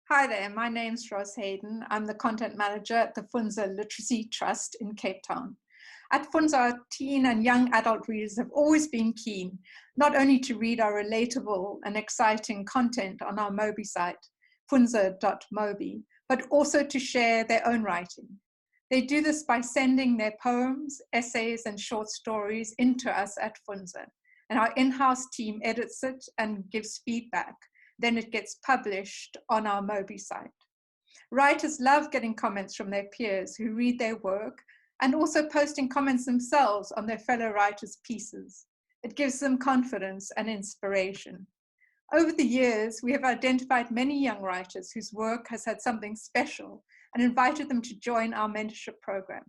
Hi there, my name's Ros Haden. I'm the content manager at the Fundza Literacy Trust in Cape Town. At Fundza, our teen and young adult readers have always been keen, not only to read our relatable and exciting content on our Mobi site, fundza.mobi, but also to share their own writing. They do this by sending their poems, essays, and short stories into us at Fundza, and our in-house team edits it and gives feedback. Then it gets published on our Mobi site. Writers love getting comments from their peers who read their work and also posting comments themselves on their fellow writers' pieces. It gives them confidence and inspiration. Over the years, we have identified many young writers whose work has had something special and invited them to join our mentorship program.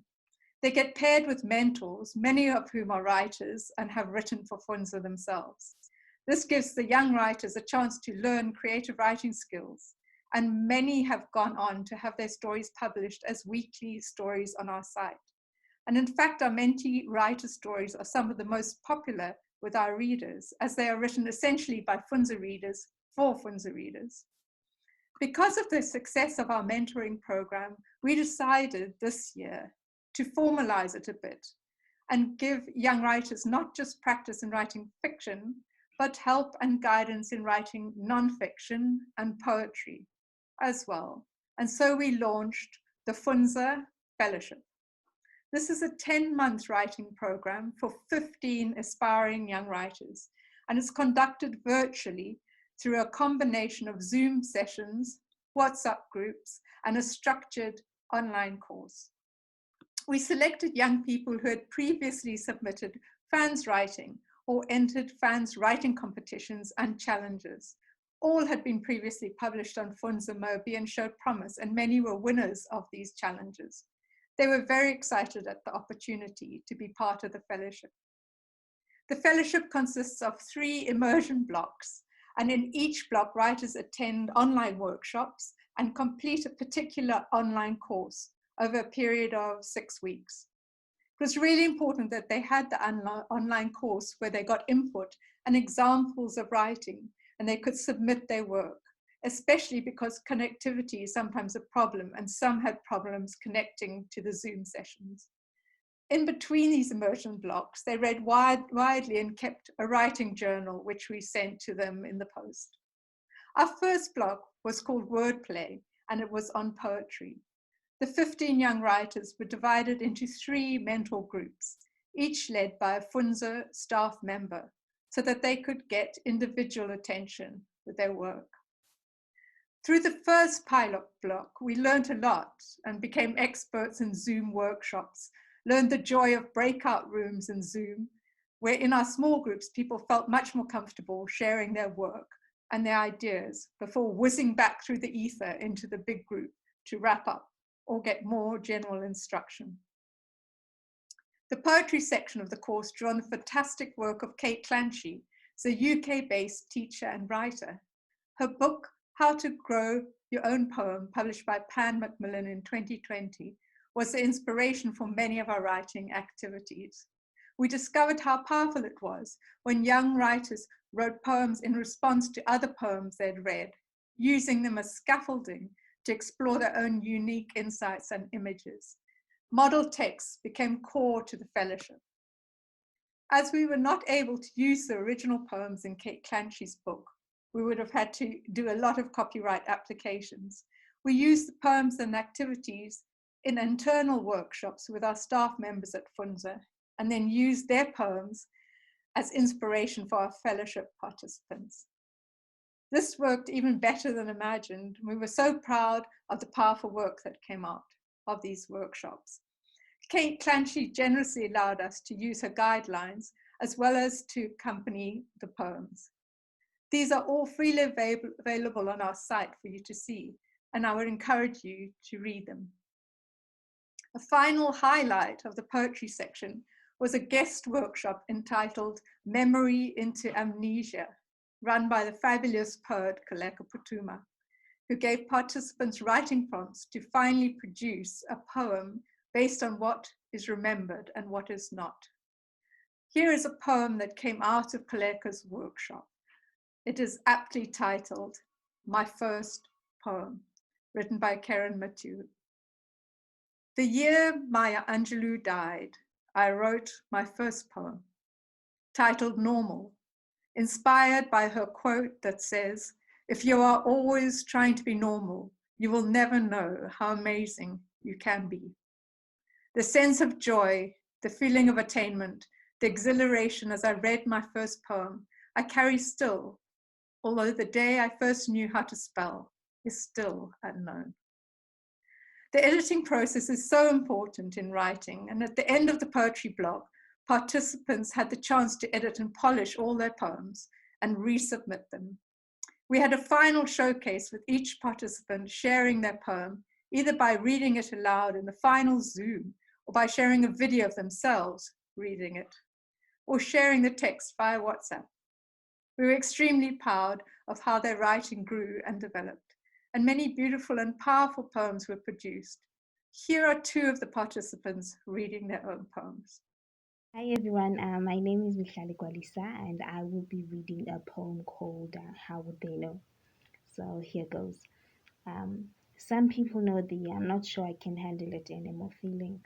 They get paired with mentors, many of whom are writers and have written for Fundza themselves. This gives the young writers a chance to learn creative writing skills, and many have gone on to have their stories published as weekly stories on our site. And in fact, our mentee writer stories are some of the most popular with our readers, as they are written essentially by Fundza readers for Fundza readers. Because of the success of our mentoring program, we decided this year to formalize it a bit and give young writers not just practice in writing fiction, but help and guidance in writing nonfiction and poetry as well. And so we launched the Fundza Fellowship. This is a 10-month writing program for 15 aspiring young writers, and it's conducted virtually through a combination of Zoom sessions, WhatsApp groups, and a structured online course. We selected young people who had previously submitted fans writing or entered fans writing competitions and challenges. All had been previously published on Fundza Mobi and showed promise, and many were winners of these challenges. They were very excited at the opportunity to be part of the fellowship. The fellowship consists of 3 immersion blocks, and in each block, writers attend online workshops and complete a particular online course over a period of 6 weeks. It was really important that they had the online course where they got input and examples of writing, and they could submit their work, especially because connectivity is sometimes a problem, and some had problems connecting to the Zoom sessions. In between these immersion blocks, they read widely and kept a writing journal, which we sent to them in the post. Our first block was called Wordplay, and it was on poetry. The 15 young writers were divided into 3 mentor groups, each led by a Fundza staff member, so that they could get individual attention with their work. Through the first pilot block, we learned a lot and became experts in Zoom workshops, learned the joy of breakout rooms in Zoom, where in our small groups, people felt much more comfortable sharing their work and their ideas before whizzing back through the ether into the big group to wrap up or get more general instruction. The poetry section of the course drew on the fantastic work of Kate Clancy, a UK-based teacher and writer. Her book, How to Grow Your Own Poem, published by Pan Macmillan in 2020, was the inspiration for many of our writing activities. We discovered how powerful it was when young writers wrote poems in response to other poems they'd read, using them as scaffolding to explore their own unique insights and images. Model texts became core to the fellowship. As we were not able to use the original poems in Kate Clancy's book, we would have had to do a lot of copyright applications. We used the poems and activities in internal workshops with our staff members at Fundza, and then used their poems as inspiration for our fellowship participants. This worked even better than imagined. We were so proud of the powerful work that came out of these workshops. Kate Clancy generously allowed us to use her guidelines as well as to accompany the poems. These are all freely available on our site for you to see, and I would encourage you to read them. A final highlight of the poetry section was a guest workshop entitled Memory into Amnesia, run by the fabulous poet Koleka Putuma, who gave participants writing prompts to finally produce a poem based on what is remembered and what is not. Here is a poem that came out of Koleka's workshop. It is aptly titled, My First poem, written by Karen Mathieu. The year Maya Angelou died, I wrote my first poem, titled Normal, inspired by her quote that says, "If you are always trying to be normal, you will never know how amazing you can be." The sense of joy, the feeling of attainment, the exhilaration as I read my first poem, I carry still, although the day I first knew how to spell is still unknown. The editing process is so important in writing, and at the end of the poetry blog, participants had the chance to edit and polish all their poems and resubmit them. We had a final showcase with each participant sharing their poem, either by reading it aloud in the final Zoom, or by sharing a video of themselves reading it, or sharing the text via WhatsApp. We were extremely proud of how their writing grew and developed, and many beautiful and powerful poems were produced. Here are two of the participants reading their own poems. Hi everyone, my name is Mihlali Kwalisa and I will be reading a poem called How Would They Know? So here goes. Some people know the I'm not sure I can handle it anymore feeling.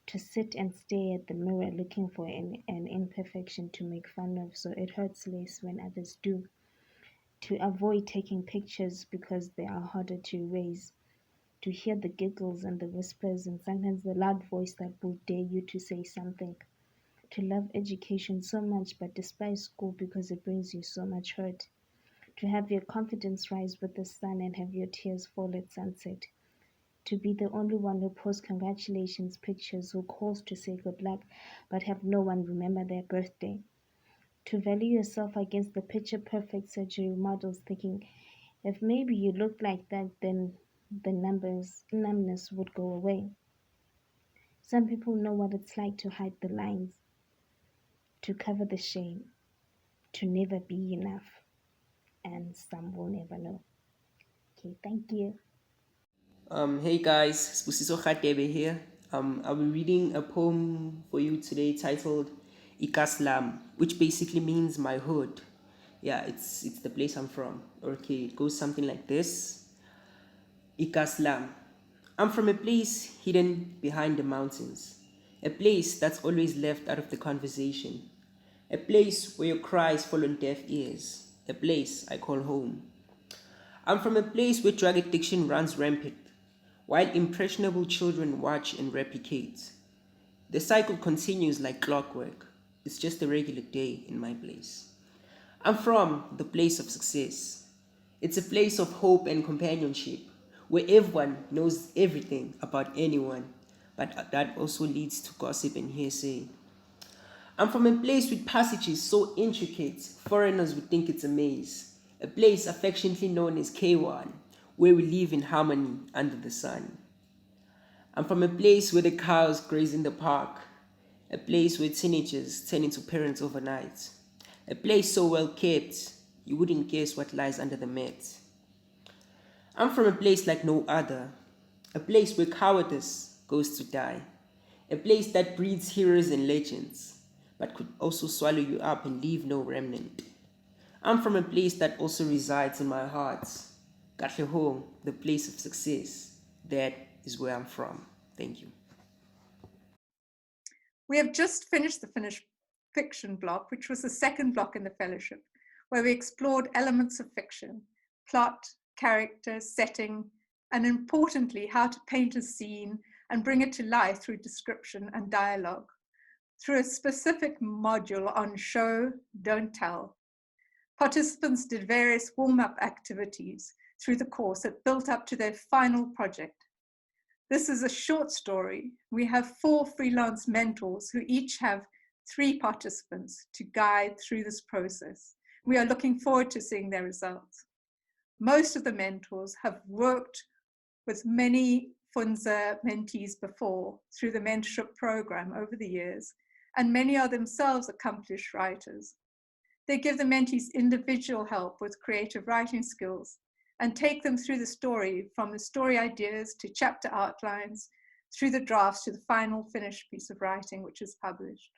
To sit and stare at the mirror looking for an imperfection to make fun of so it hurts less when others do. To avoid taking pictures because they are harder to erase. To hear the giggles and the whispers and sometimes the loud voice that will dare you to say something. To love education so much but despise school because it brings you so much hurt. To have your confidence rise with the sun and have your tears fall at sunset. To be the only one who posts congratulations pictures, who calls to say good luck but have no one remember their birthday. To value yourself against the picture perfect surgery models thinking if maybe you looked like that then the numbness would go away. Some people know what it's like to hide the lines, to cover the shame, to never be enough, and some will never know. Okay, thank you. Hey guys, Spusiso Khatebe here. I'll be reading a poem for you today titled Ikaslam, which basically means my hood. Yeah, it's the place I'm from. Okay, it goes something like this. Ikaslam. I'm from a place hidden behind the mountains. A place that's always left out of the conversation. A place where your cries fall on deaf ears. A place I call home. I'm from a place where drug addiction runs rampant, while impressionable children watch and replicate. The cycle continues like clockwork. It's just a regular day in my place. I'm from the place of success. It's a place of hope and companionship, where everyone knows everything about anyone, but that also leads to gossip and hearsay. I'm from a place with passages so intricate, foreigners would think it's a maze. A place affectionately known as K1, where we live in harmony under the sun. I'm from a place where the cows graze in the park. A place where teenagers turn into parents overnight. A place so well kept, you wouldn't guess what lies under the mat. I'm from a place like no other. A place where cowardice goes to die. A place that breeds heroes and legends, but could also swallow you up and leave no remnant. I'm from a place that also resides in my heart. Katlehong, the place of success. That is where I'm from. Thank you. We have just finished the fiction block, which was the second block in the fellowship, where we explored elements of fiction, plot, character, setting, and importantly, how to paint a scene and bring it to life through description and dialogue, through a specific module on show, don't tell. Participants did various warm-up activities through the course that built up to their final project. This is a short story. We have 4 freelance mentors who each have 3 participants to guide through this process. We are looking forward to seeing their results. Most of the mentors have worked with many Fundza mentees before through the mentorship program over the years, and many are themselves accomplished writers. They give the mentees individual help with creative writing skills and take them through the story, from the story ideas to chapter outlines, through the drafts to the final finished piece of writing, which is published.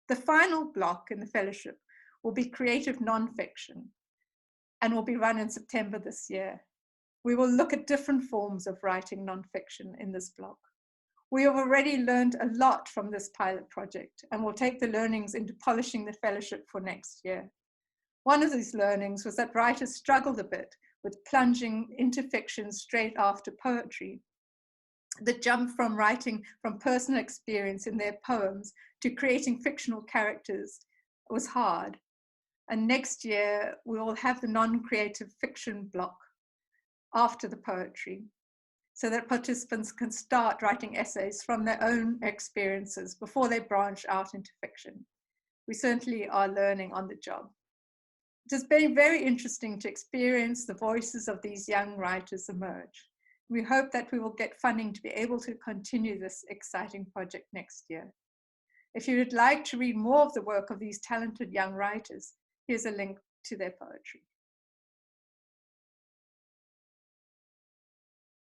The final block in the fellowship will be creative nonfiction and will be run in September this year. We will look at different forms of writing nonfiction in this block. We have already learned a lot from this pilot project and will take the learnings into polishing the fellowship for next year. One of these learnings was that writers struggled a bit with plunging into fiction straight after poetry. The jump from writing from personal experience in their poems to creating fictional characters was hard. And next year, we will have the non-creative fiction block after the poetry, so that participants can start writing essays from their own experiences before they branch out into fiction. We certainly are learning on the job. It has been very interesting to experience the voices of these young writers emerge. We hope that we will get funding to be able to continue this exciting project next year. If you would like to read more of the work of these talented young writers, here's a link to their poetry.